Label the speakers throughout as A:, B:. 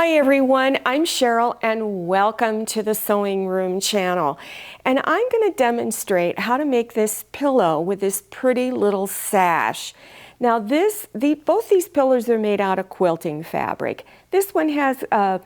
A: Hi everyone, I'm Cheryl and welcome to the Sewing Room channel. And I'm going to demonstrate how to make this pillow with this pretty little sash. Now both these pillows are made out of quilting fabric. This one has a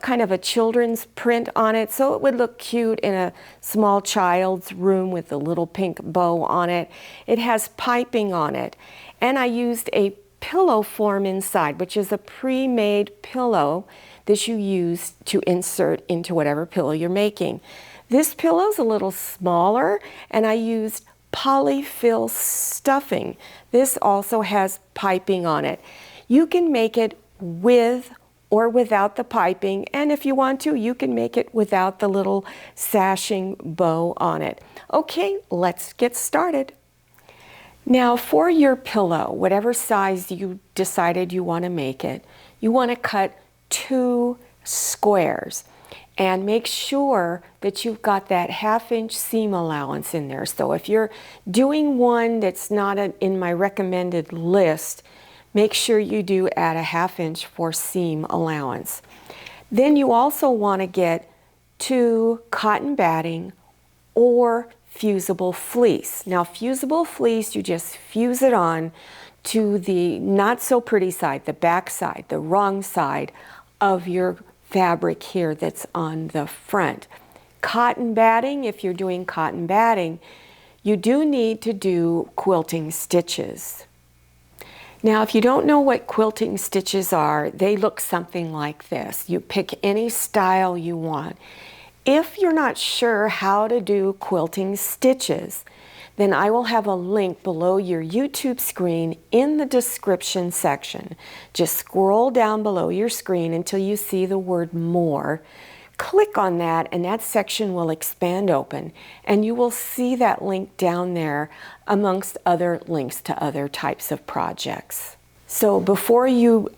A: kind of a children's print on it, so it would look cute in a small child's room with a little pink bow on it. It has piping on it, and I used a pillow form inside, which is a pre-made pillow that you use to insert into whatever pillow you're making. This pillow's a little smaller, and I used polyfill stuffing. This also has piping on it. You can make it with or without the piping, and if you want to, you can make it without the little sashing bow on it. Okay, let's get started. Now for your pillow, whatever size you decided you want to make it, you want to cut 2 squares and make sure that you've got that 1/2 inch seam allowance in there. So if you're doing one that's not in my recommended list, make sure you do add a 1/2 inch for seam allowance. Then you also want to get 2 cotton batting or fusible fleece. Now fusible fleece, you just fuse it on to the not so pretty side, the back side, the wrong side of your fabric here that's on the front. Cotton batting, if you're doing cotton batting, you do need to do quilting stitches. Now if you don't know what quilting stitches are, they look something like this. You pick any style you want. If you're not sure how to do quilting stitches, then I will have a link below your YouTube screen in the description section. Just scroll down below your screen until you see the word more. Click on that and that section will expand open and you will see that link down there amongst other links to other types of projects. So before you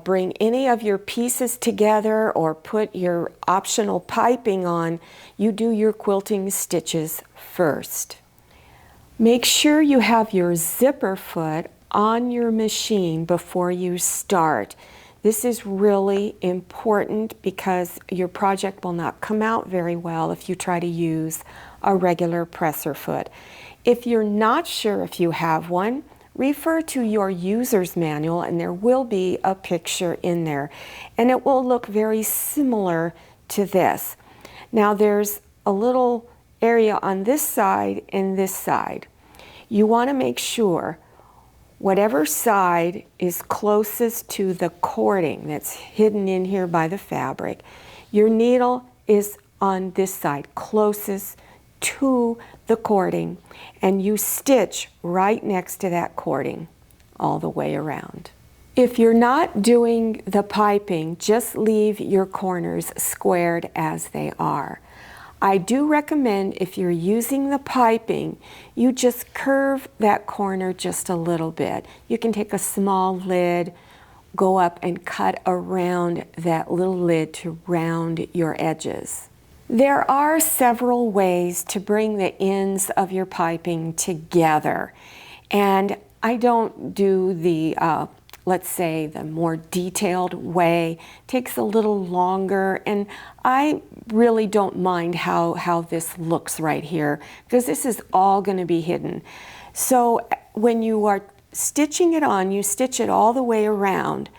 A: bring any of your pieces together or put your optional piping on, you do your quilting stitches first. Make sure you have your zipper foot on your machine before you start. This is really important because your project will not come out very well if you try to use a regular presser foot. If you're not sure if you have one, refer to your user's manual and there will be a picture in there and it will look very similar to this. Now there's a little area on this side and this side. You want to make sure whatever side is closest to the cording that's hidden in here by the fabric, your needle is on this side closest to the cording, and you stitch right next to that cording all the way around. If you're not doing the piping, just leave your corners squared as they are. I do recommend if you're using the piping, you just curve that corner just a little bit. You can take a small lid, go up and cut around that little lid to round your edges. There are several ways to bring the ends of your piping together, and I don't do the let's say the more detailed way. It takes a little longer, and I really don't mind how this looks right here because this is all going to be hidden. So when you are stitching it on, you stitch it all the way around,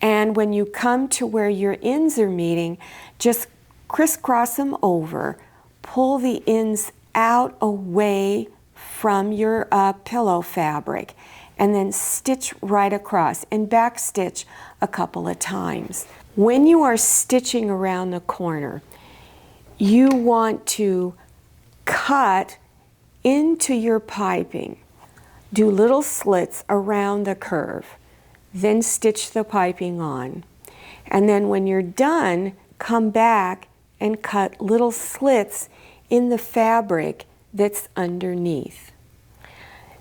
A: and when you come to where your ends are meeting, just crisscross them over, pull the ends out away from your pillow fabric, and then stitch right across and back stitch a couple of times. When you are stitching around the corner, you want to cut into your piping, do little slits around the curve, then stitch the piping on. And then when you're done, come back and cut little slits in the fabric that's underneath.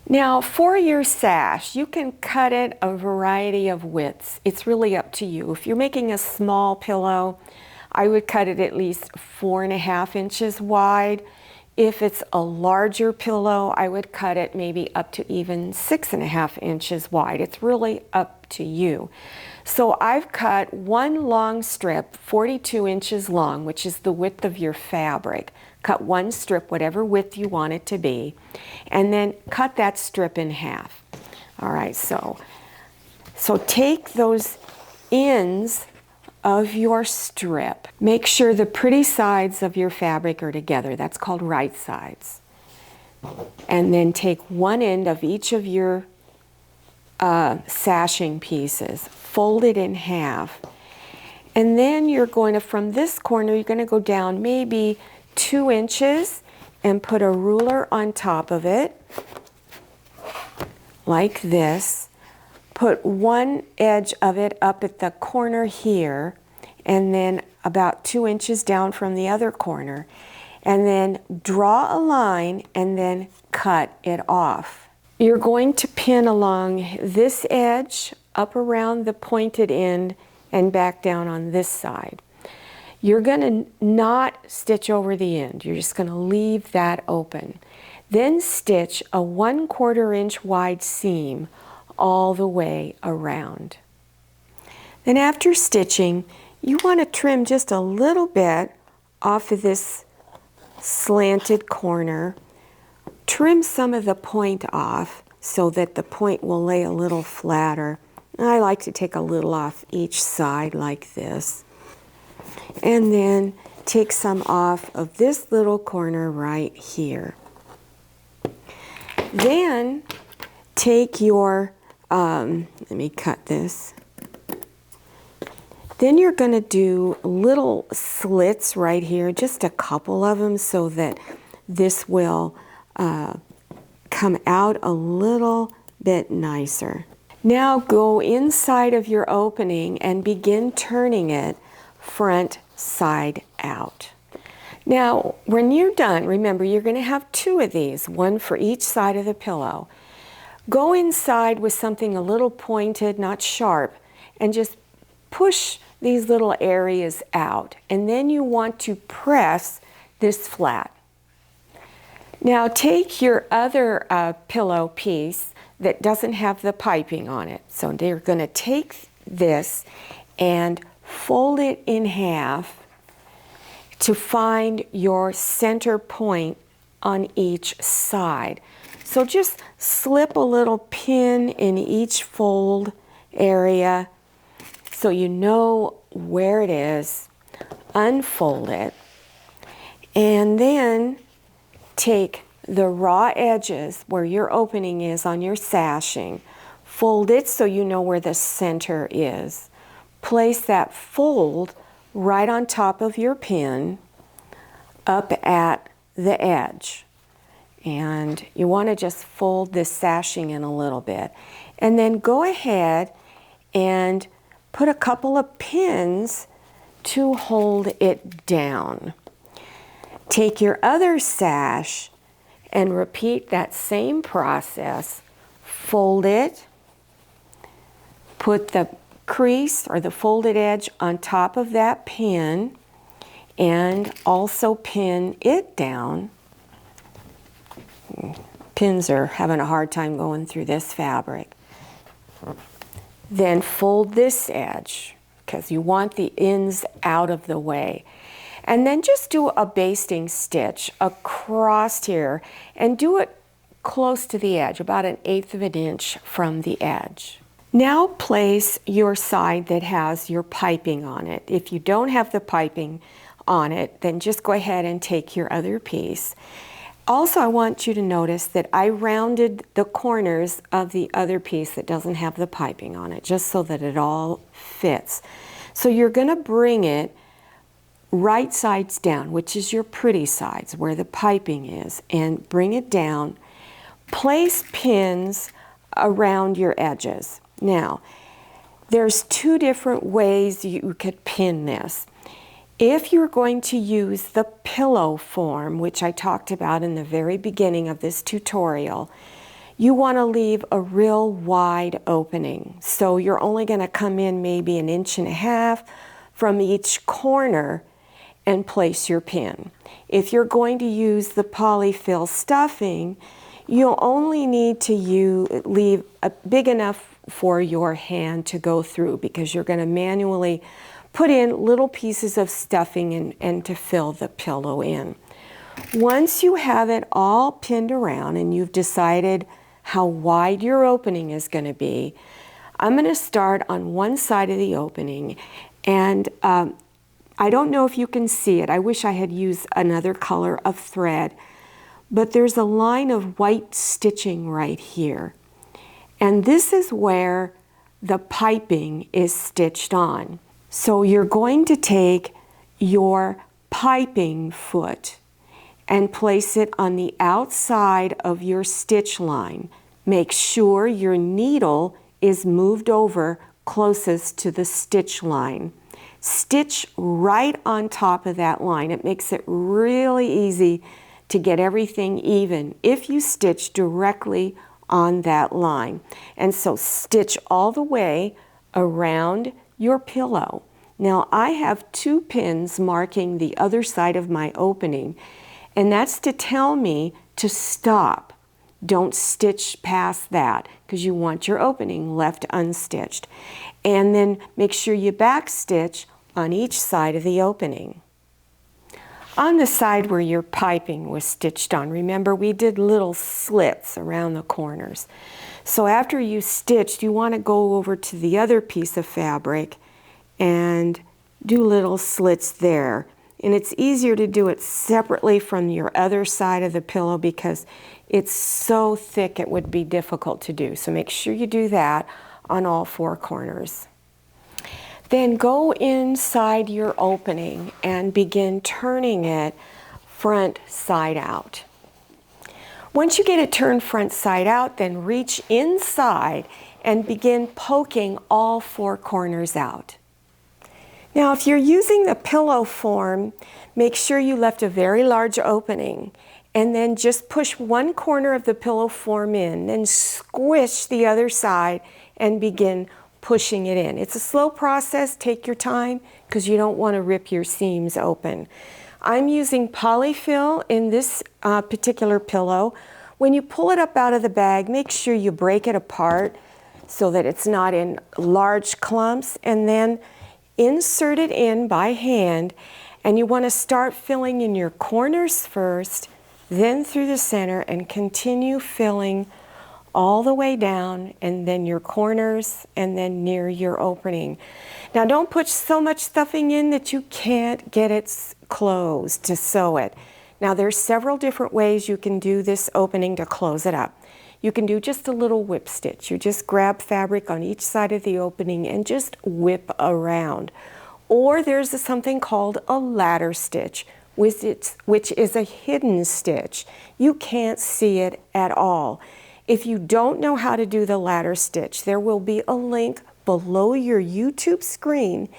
A: Now for your sash, you can cut it a variety of widths. It's really up to you. If you're making a small pillow, I would cut it at least 4.5 inches wide. If it's a larger pillow, I would cut it maybe up to even 6.5 inches wide. It's really up to you. So I've cut one long strip, 42 inches long, which is the width of your fabric. Cut one strip, whatever width you want it to be, and then cut that strip in half. All right, so take those ends of your strip. Make sure the pretty sides of your fabric are together. That's called right sides. And then take one end of each of your sashing pieces, fold it in half. And then you're going to, from this corner, you're going to go down maybe 2 inches and put a ruler on top of it, like this. Put one edge of it up at the corner here, and then about 2 inches down from the other corner, and then draw a line and then cut it off. You're going to pin along this edge up around the pointed end and back down on this side. You're going to not stitch over the end. You're just going to leave that open. Then stitch a 1/4 inch wide seam all the way around. Then after stitching, you want to trim just a little bit off of this slanted corner. Trim some of the point off so that the point will lay a little flatter. I like to take a little off each side like this. And then take some off of this little corner right here. Then take your, let me cut this. Then you're going to do little slits right here, just a couple of them, so that this will come out a little bit nicer. Now go inside of your opening and begin turning it front side out. Now, when you're done, remember you're going to have 2 of these, one for each side of the pillow. Go inside with something a little pointed, not sharp, and just push these little areas out. And then you want to press this flat. Now take your other pillow piece that doesn't have the piping on it. So they're going to take this and fold it in half to find your center point on each side. So just slip a little pin in each fold area so you know where it is. Unfold it, and then take the raw edges where your opening is on your sashing, fold it so you know where the center is. Place that fold right on top of your pin up at the edge. And you want to just fold this sashing in a little bit. And then go ahead and put a couple of pins to hold it down. Take your other sash and repeat that same process. Fold it, put the crease or the folded edge on top of that pin, and also pin it down. Pins are having a hard time going through this fabric. Then fold this edge because you want the ends out of the way. And then just do a basting stitch across here and do it close to the edge, about 1/8 of an inch from the edge. Now place your side that has your piping on it. If you don't have the piping on it, then just go ahead and take your other piece. Also, I want you to notice that I rounded the corners of the other piece that doesn't have the piping on it, just so that it all fits. So you're going to bring it right sides down, which is your pretty sides, where the piping is, and bring it down. Place pins around your edges. Now, there's 2 different ways you could pin this. If you're going to use the pillow form, which I talked about in the very beginning of this tutorial, you want to leave a real wide opening. So you're only going to come in maybe 1.5 inches from each corner, and place your pin. If you're going to use the polyfill stuffing, you'll only need to leave a big enough for your hand to go through, because you're going to manually put in little pieces of stuffing and to fill the pillow in. Once you have it all pinned around and you've decided how wide your opening is going to be, I'm going to start on one side of the opening, and I don't know if you can see it. I wish I had used another color of thread, but there's a line of white stitching right here. And this is where the piping is stitched on. So you're going to take your piping foot and place it on the outside of your stitch line. Make sure your needle is moved over closest to the stitch line. Stitch right on top of that line. It makes it really easy to get everything even if you stitch directly on that line. And so stitch all the way around your pillow. Now I have 2 pins marking the other side of my opening, and that's to tell me to stop. Don't stitch past that, because you want your opening left unstitched. And then make sure you back stitch on each side of the opening. On the side where your piping was stitched on, remember we did little slits around the corners. So after you stitched, you want to go over to the other piece of fabric and do little slits there. And it's easier to do it separately from your other side of the pillow because it's so thick it would be difficult to do. So make sure you do that on all 4 corners. Then go inside your opening and begin turning it front side out. Once you get it turned front side out, then reach inside and begin poking all 4 corners out. Now, if you're using the pillow form, make sure you left a very large opening, and then just push one corner of the pillow form in, then squish the other side and begin pushing it in. It's a slow process. Take your time because you don't want to rip your seams open. I'm using polyfill in this particular pillow. When you pull it up out of the bag, make sure you break it apart so that it's not in large clumps, and then insert it in by hand. And you want to start filling in your corners first, then through the center, and continue filling all the way down, and then your corners, and then near your opening. Now don't put so much stuffing in that you can't get it closed to sew it. Now there's several different ways you can do this opening to close it up. You can do just a little whip stitch. You just grab fabric on each side of the opening and just whip around. Or there's something called a ladder stitch, which is a hidden stitch. You can't see it at all. If you don't know how to do the ladder stitch, there will be a link below your YouTube screen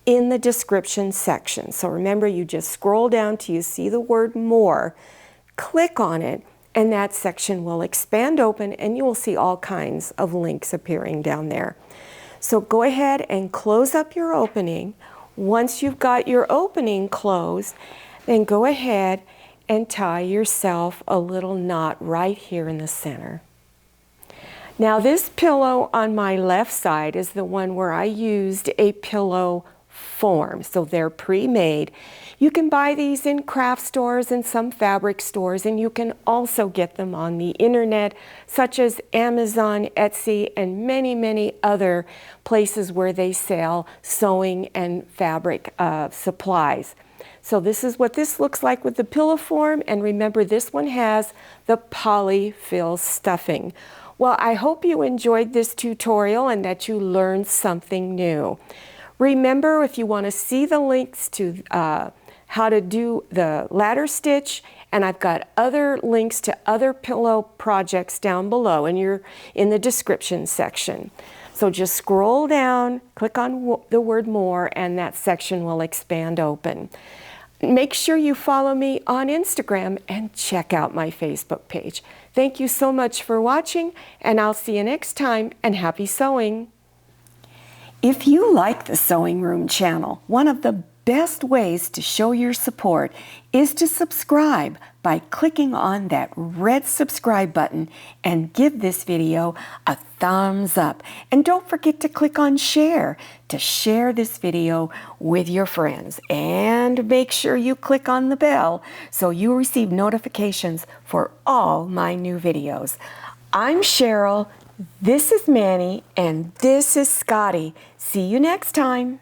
A: in the description section. So remember, you just scroll down till you see the word more, click on it, and that section will expand open and you will see all kinds of links appearing down there. So go ahead and close up your opening. Once you've got your opening closed, then go ahead and tie yourself a little knot right here in the center. Now this pillow on my left side is the one where I used a pillow form, so they're pre-made. You can buy these in craft stores and some fabric stores, and you can also get them on the internet, such as Amazon, Etsy, and many, many other places where they sell sewing and fabric supplies. So this is what this looks like with the pillow form, and remember this one has the polyfill stuffing. Well, I hope you enjoyed this tutorial and that you learned something new. Remember, if you want to see the links to how to do the ladder stitch, and I've got other links to other pillow projects down below, and you're in the description section. So just scroll down, click on the word more, and that section will expand open. Make sure you follow me on Instagram and check out my Facebook page. Thank you so much for watching, and I'll see you next time, and happy sewing. If you like the Sewing Room channel, one of the best ways to show your support is to subscribe by clicking on that red subscribe button and give this video a thumbs up. And don't forget to click on share to share this video with your friends. And make sure you click on the bell so you receive notifications for all my new videos. I'm Cheryl, this is Manny, and this is Scotty. See you next time.